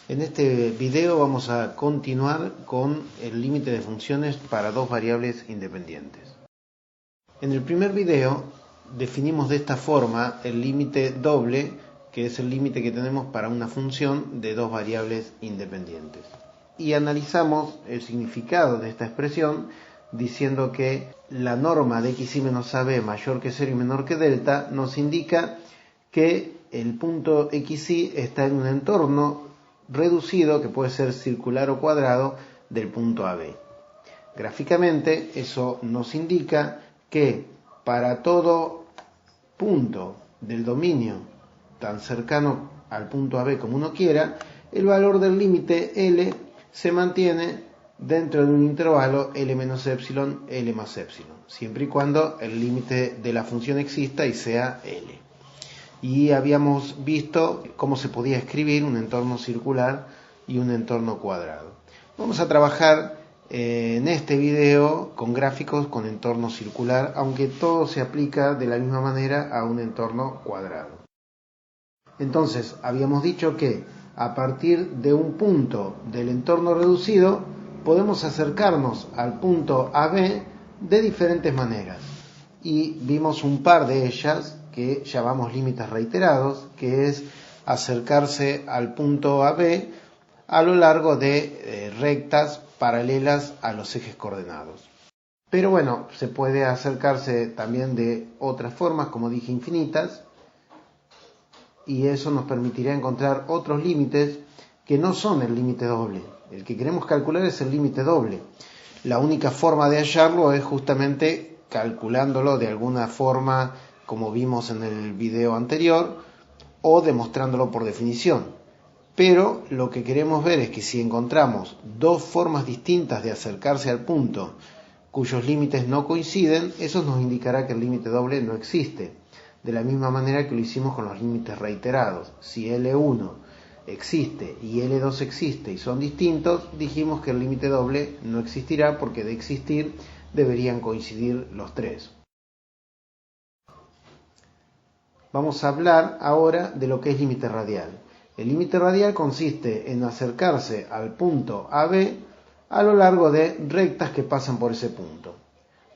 En este video vamos a continuar con el límite de funciones para dos variables independientes. En el primer video definimos de esta forma el límite doble, que es el límite que tenemos para una función de dos variables independientes. Y analizamos el significado de esta expresión diciendo que la norma de xy menos ab mayor que 0 y menor que delta nos indica que el punto xy está en un entorno reducido, que puede ser circular o cuadrado, del punto AB. Gráficamente eso nos indica que para todo punto del dominio tan cercano al punto AB como uno quiera, el valor del límite L se mantiene dentro de un intervalo L menos epsilon, L más epsilon, siempre y cuando el límite de la función exista y sea L. Y habíamos visto cómo se podía escribir un entorno circular y un entorno cuadrado. Vamos a trabajar en este video con gráficos con entorno circular, aunque todo se aplica de la misma manera a un entorno cuadrado. Entonces, habíamos dicho que a partir de un punto del entorno reducido podemos acercarnos al punto AB de diferentes maneras. Y vimos un par de ellas que llamamos límites reiterados, que es acercarse al punto AB a lo largo de rectas paralelas a los ejes coordenados. Pero bueno, se puede acercarse también de otras formas, como dije, infinitas, y eso nos permitirá encontrar otros límites que no son el límite doble. El que queremos calcular es el límite doble. La única forma de hallarlo es justamente calculándolo de alguna forma, como vimos en el video anterior, o demostrándolo por definición. Pero lo que queremos ver es que si encontramos dos formas distintas de acercarse al punto cuyos límites no coinciden, eso nos indicará que el límite doble no existe. De la misma manera que lo hicimos con los límites reiterados. Si L1 existe y L2 existe y son distintos, dijimos que el límite doble no existirá, porque de existir deberían coincidir los tres. Vamos a hablar ahora de lo que es límite radial. El límite radial consiste en acercarse al punto AB a lo largo de rectas que pasan por ese punto.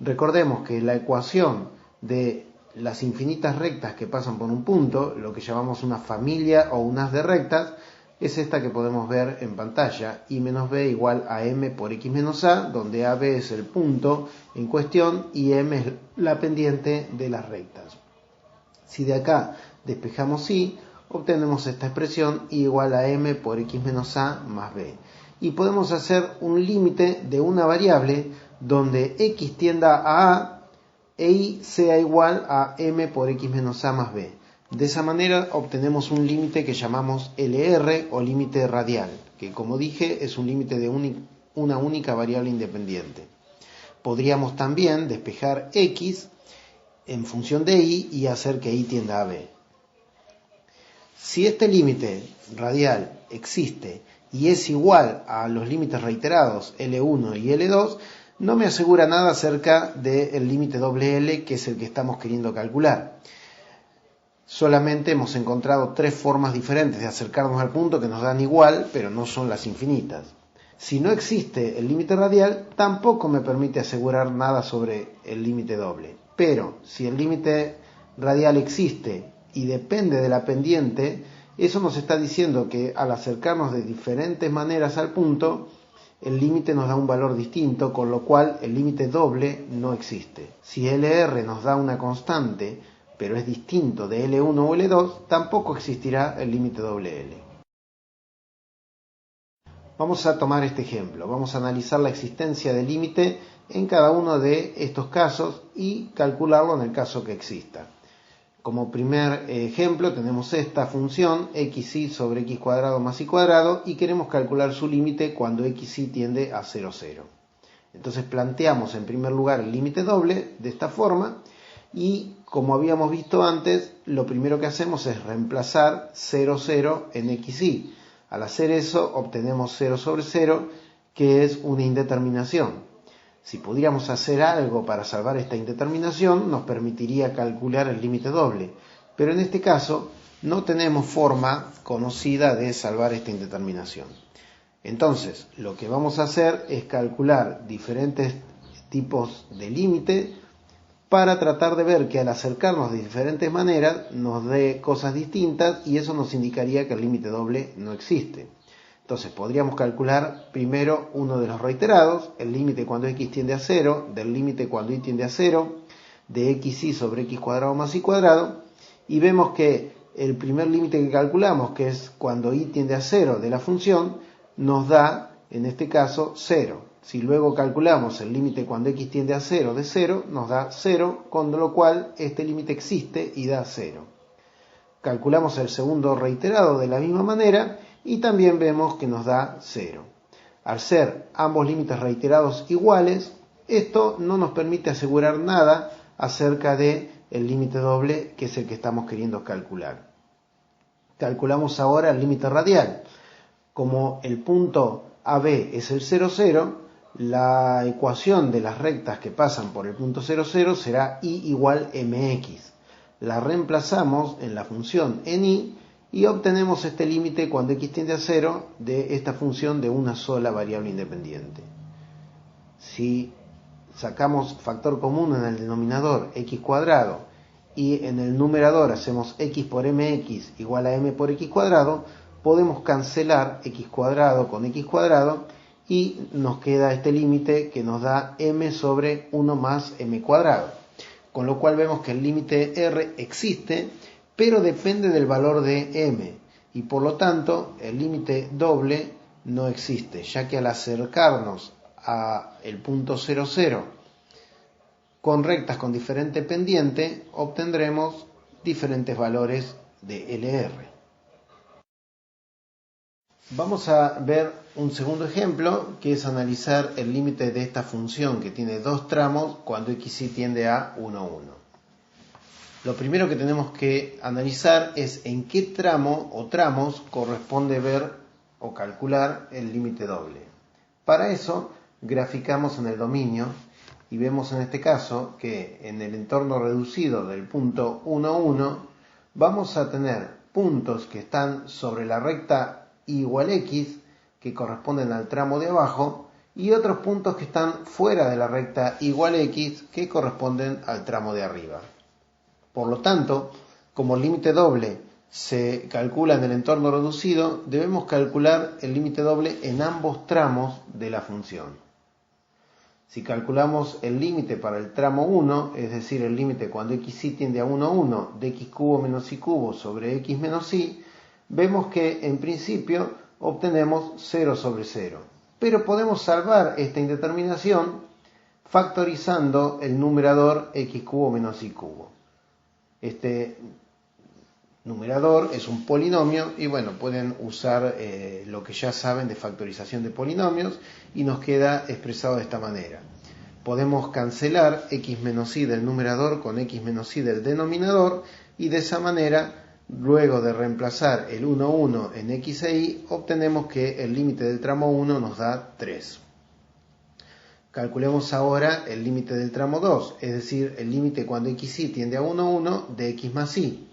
Recordemos que la ecuación de las infinitas rectas que pasan por un punto, lo que llamamos una familia o un haz de rectas, es esta que podemos ver en pantalla: y menos b igual a m por x menos a, donde AB es el punto en cuestión y m es la pendiente de las rectas. Si de acá despejamos y, obtenemos esta expresión y igual a m por x menos a más b. Y podemos hacer un límite de una variable donde x tienda a e y sea igual a m por x menos a más b. De esa manera obtenemos un límite que llamamos LR o límite radial, que, como dije, es un límite de una única variable independiente. Podríamos también despejar x en función de y hacer que y tienda a b. Si este límite radial existe y es igual a los límites reiterados L1 y L2, no me asegura nada acerca del límite doble L, que es el que estamos queriendo calcular. Solamente hemos encontrado tres formas diferentes de acercarnos al punto que nos dan igual, pero no son las infinitas. Si no existe el límite radial, tampoco me permite asegurar nada sobre el límite doble. Pero si el límite radial existe y depende de la pendiente, eso nos está diciendo que al acercarnos de diferentes maneras al punto, el límite nos da un valor distinto, con lo cual el límite doble no existe. Si LR nos da una constante, pero es distinto de L1 o L2, tampoco existirá el límite doble L. Vamos a tomar este ejemplo. Vamos a analizar la existencia del límite en cada uno de estos casos y calcularlo en el caso que exista. Como primer ejemplo tenemos esta función xy sobre x cuadrado más y cuadrado, y queremos calcular su límite cuando xy tiende a 0, 0. Entonces planteamos en primer lugar el límite doble de esta forma, y como habíamos visto antes, lo primero que hacemos es reemplazar 0, 0 en xy. Al hacer eso obtenemos 0 sobre 0, que es una indeterminación. Si pudiéramos hacer algo para salvar esta indeterminación, nos permitiría calcular el límite doble. Pero en este caso no tenemos forma conocida de salvar esta indeterminación. Entonces, lo que vamos a hacer es calcular diferentes tipos de límite para tratar de ver que al acercarnos de diferentes maneras nos dé cosas distintas, y eso nos indicaría que el límite doble no existe. Entonces podríamos calcular primero uno de los reiterados, el límite cuando x tiende a 0, del límite cuando y tiende a 0, de xy sobre x cuadrado más y cuadrado, y vemos que el primer límite que calculamos, que es cuando y tiende a 0 de la función, nos da, en este caso, 0. Si luego calculamos el límite cuando x tiende a 0 de 0, nos da 0, con lo cual este límite existe y da 0. Calculamos el segundo reiterado de la misma manera y también vemos que nos da 0. Al ser ambos límites reiterados iguales, esto no nos permite asegurar nada acerca del límite doble, que es el que estamos queriendo calcular. Calculamos ahora el límite radial. Como el punto AB es el 0, 0, la ecuación de las rectas que pasan por el punto 0, 0 será y igual mx. La reemplazamos en la función en y obtenemos este límite cuando x tiende a 0 de esta función de una sola variable independiente. Si sacamos factor común en el denominador x cuadrado y en el numerador hacemos x por mx igual a m por x cuadrado, podemos cancelar x cuadrado con x cuadrado y nos queda este límite que nos da m sobre 1 más m cuadrado. Con lo cual vemos que el límite r existe, pero depende del valor de m, y por lo tanto el límite doble no existe, ya que al acercarnos a el punto 0, 0 con rectas con diferente pendiente, obtendremos diferentes valores de LR. Vamos a ver un segundo ejemplo, que es analizar el límite de esta función que tiene dos tramos cuando xy tiende a 1, 1. Lo primero que tenemos que analizar es en qué tramo o tramos corresponde ver o calcular el límite doble. Para eso graficamos en el dominio y vemos en este caso que en el entorno reducido del punto 1, 1 vamos a tener puntos que están sobre la recta y igual x, que corresponden al tramo de abajo, y otros puntos que están fuera de la recta igual x, que corresponden al tramo de arriba. Por lo tanto, como el límite doble se calcula en el entorno reducido, debemos calcular el límite doble en ambos tramos de la función. Si calculamos el límite para el tramo 1, es decir, el límite cuando xy tiende a 1, 1 de x cubo menos y cubo sobre x menos y, vemos que en principio obtenemos 0 sobre 0. Pero podemos salvar esta indeterminación factorizando el numerador x cubo menos y cubo. Este numerador es un polinomio y bueno, pueden usar lo que ya saben de factorización de polinomios y nos queda expresado de esta manera. Podemos cancelar x menos y del numerador con x menos y del denominador y de esa manera, luego de reemplazar el 1, 1 en x e y, obtenemos que el límite del tramo 1 nos da 3. Calculemos ahora el límite del tramo 2, es decir, el límite cuando xy tiende a 1, 1 de x más y.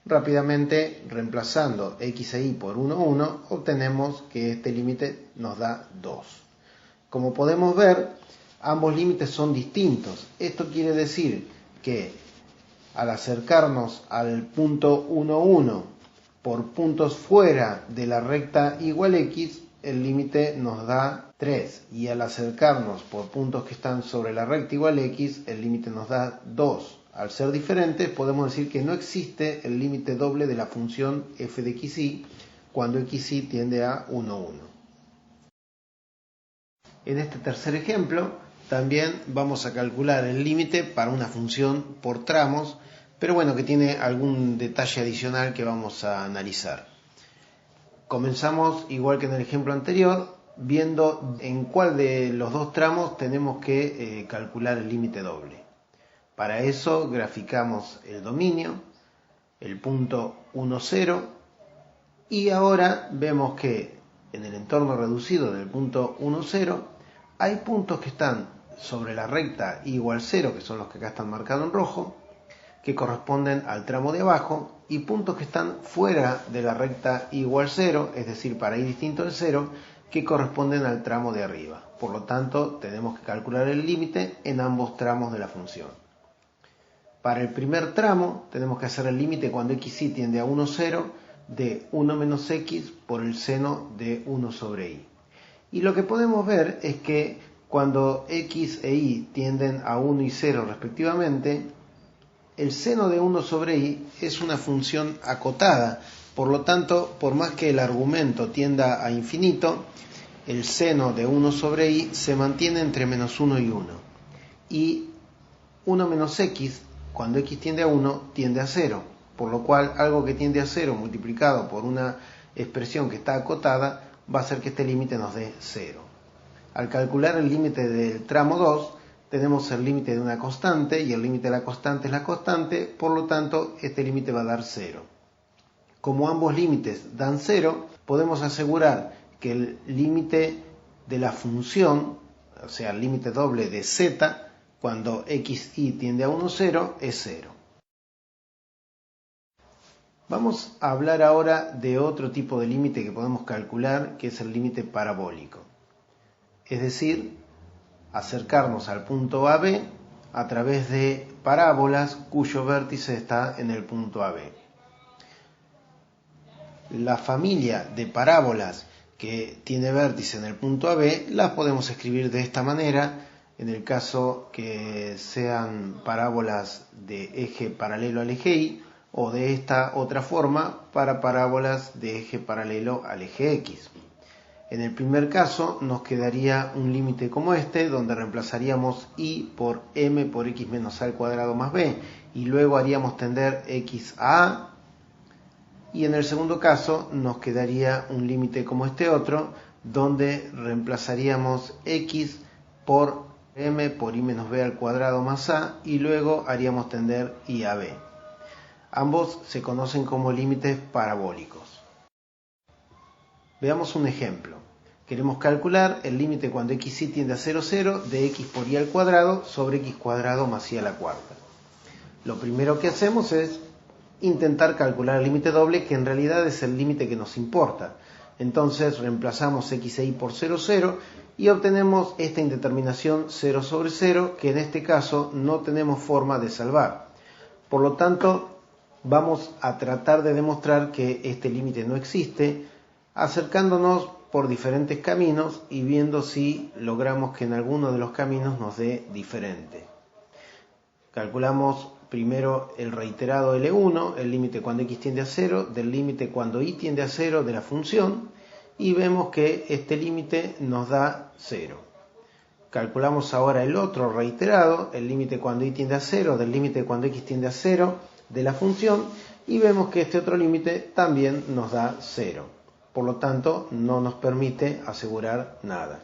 Rápidamente, reemplazando x e y por 1, 1, obtenemos que este límite nos da 2. Como podemos ver, ambos límites son distintos. Esto quiere decir que al acercarnos al punto 1, 1 por puntos fuera de la recta igual x, el límite nos da 3. Y al acercarnos por puntos que están sobre la recta igual x, el límite nos da 2. Al ser diferentes, podemos decir que no existe el límite doble de la función f de xy cuando xy tiende a 1, 1. En este tercer ejemplo, también vamos a calcular el límite para una función por tramos, pero bueno, que tiene algún detalle adicional que vamos a analizar. Comenzamos, igual que en el ejemplo anterior, viendo en cuál de los dos tramos tenemos que calcular el límite doble. Para eso graficamos el dominio, el punto 1, 0, y ahora vemos que en el entorno reducido del punto 1, 0 hay puntos que están sobre la recta igual 0, que son los que acá están marcados en rojo, que corresponden al tramo de abajo, y puntos que están fuera de la recta y igual 0, es decir, para y distinto de 0, que corresponden al tramo de arriba. Por lo tanto, tenemos que calcular el límite en ambos tramos de la función. Para el primer tramo, tenemos que hacer el límite cuando x y tiende a 1, 0, de 1 menos x por el seno de 1 sobre y. Y lo que podemos ver es que cuando x e y tienden a 1 y 0 respectivamente, el seno de 1 sobre y es una función acotada. Por lo tanto, por más que el argumento tienda a infinito, el seno de 1 sobre y se mantiene entre menos 1 y 1. Y 1 menos x, cuando x tiende a 1, tiende a 0. Por lo cual, algo que tiende a 0 multiplicado por una expresión que está acotada va a hacer que este límite nos dé 0. Al calcular el límite del tramo 2, tenemos el límite de una constante y el límite de la constante es la constante, por lo tanto, este límite va a dar 0. Como ambos límites dan 0, podemos asegurar que el límite de la función, o sea, el límite doble de z, cuando x y tiende a 1, 0, es 0. Vamos a hablar ahora de otro tipo de límite que podemos calcular, que es el límite parabólico. Es decir, acercarnos al punto AB a través de parábolas cuyo vértice está en el punto AB. La familia de parábolas que tiene vértice en el punto AB las podemos escribir de esta manera, en el caso que sean parábolas de eje paralelo al eje Y, o de esta otra forma para parábolas de eje paralelo al eje X. En el primer caso nos quedaría un límite como este, donde reemplazaríamos y por m por x menos a al cuadrado más b, y luego haríamos tender x a a. Y en el segundo caso nos quedaría un límite como este otro, donde reemplazaríamos x por m por y menos b al cuadrado más a, y luego haríamos tender y a b. Ambos se conocen como límites parabólicos. Veamos un ejemplo. Queremos calcular el límite cuando x y tiende a 0, 0 de x por y al cuadrado sobre x cuadrado más y a la cuarta. Lo primero que hacemos es intentar calcular el límite doble, que en realidad es el límite que nos importa. Entonces reemplazamos x e y por 0, 0 y obtenemos esta indeterminación 0 sobre 0, que en este caso no tenemos forma de salvar. Por lo tanto, vamos a tratar de demostrar que este límite no existe, acercándonos por diferentes caminos y viendo si logramos que en alguno de los caminos nos dé diferente. Calculamos primero el reiterado L1, el límite cuando x tiende a 0, del límite cuando y tiende a 0 de la función, y vemos que este límite nos da 0. Calculamos ahora el otro reiterado, el límite cuando y tiende a 0, del límite cuando x tiende a 0 de la función, y vemos que este otro límite también nos da 0. Por lo tanto, no nos permite asegurar nada.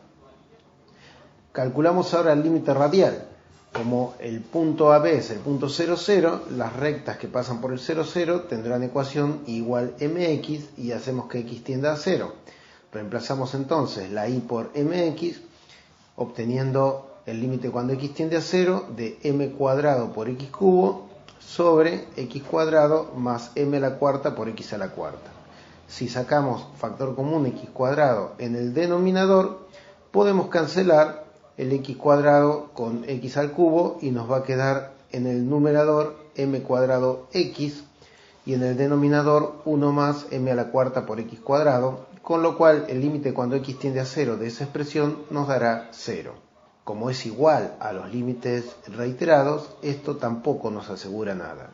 Calculamos ahora el límite radial. Como el punto AB es el punto 0, 0, las rectas que pasan por el 0, 0 tendrán ecuación igual mx y hacemos que x tienda a 0. Reemplazamos entonces la y por mx, obteniendo el límite cuando x tiende a 0 de m cuadrado por x cubo sobre x cuadrado más m a la cuarta por x a la cuarta. Si sacamos factor común x cuadrado en el denominador, podemos cancelar el x cuadrado con x al cubo y nos va a quedar en el numerador m cuadrado x y en el denominador 1 más m a la cuarta por x cuadrado, con lo cual el límite cuando x tiende a 0 de esa expresión nos dará 0. Como es igual a los límites reiterados, esto tampoco nos asegura nada.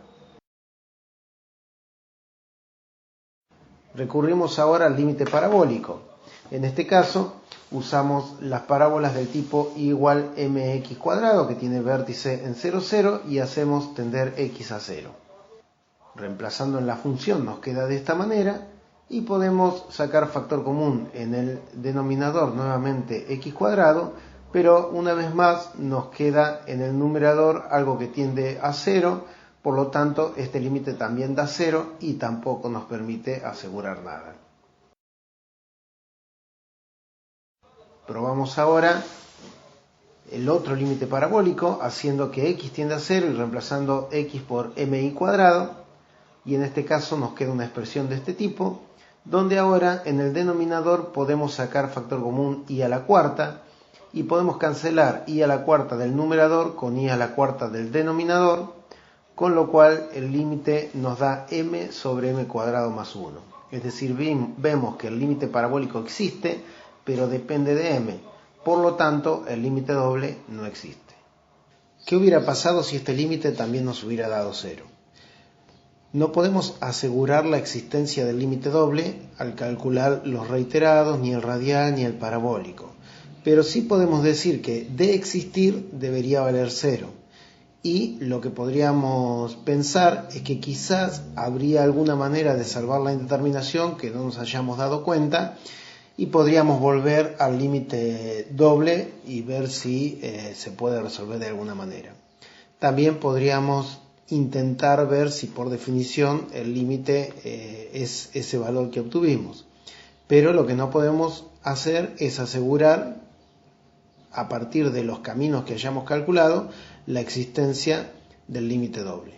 Recurrimos ahora al límite parabólico. En este caso, usamos las parábolas del tipo y igual mx cuadrado, que tiene vértice en 0, 0, y hacemos tender x a 0. Reemplazando en la función nos queda de esta manera, y podemos sacar factor común en el denominador nuevamente x cuadrado, pero una vez más nos queda en el numerador algo que tiende a 0, por lo tanto este límite también da 0 y tampoco nos permite asegurar nada. Probamos ahora el otro límite parabólico, haciendo que x tiende a 0 y reemplazando x por mi cuadrado. y en este caso nos queda una expresión de este tipo, donde ahora en el denominador podemos sacar factor común i a la cuarta y podemos cancelar i a la cuarta del numerador con i a la cuarta del denominador, con lo cual el límite nos da m sobre m cuadrado más 1. Es decir, vemos que el límite parabólico existe, pero depende de m. Por lo tanto, el límite doble no existe. ¿Qué hubiera pasado si este límite también nos hubiera dado 0? No podemos asegurar la existencia del límite doble al calcular los reiterados, ni el radial ni el parabólico. Pero sí podemos decir que de existir debería valer 0. Y lo que podríamos pensar es que quizás habría alguna manera de salvar la indeterminación que no nos hayamos dado cuenta y podríamos volver al límite doble y ver si se puede resolver de alguna manera. También podríamos intentar ver si por definición el límite es ese valor que obtuvimos. Pero lo que no podemos hacer es asegurar, a partir de los caminos que hayamos calculado, la existencia del límite doble.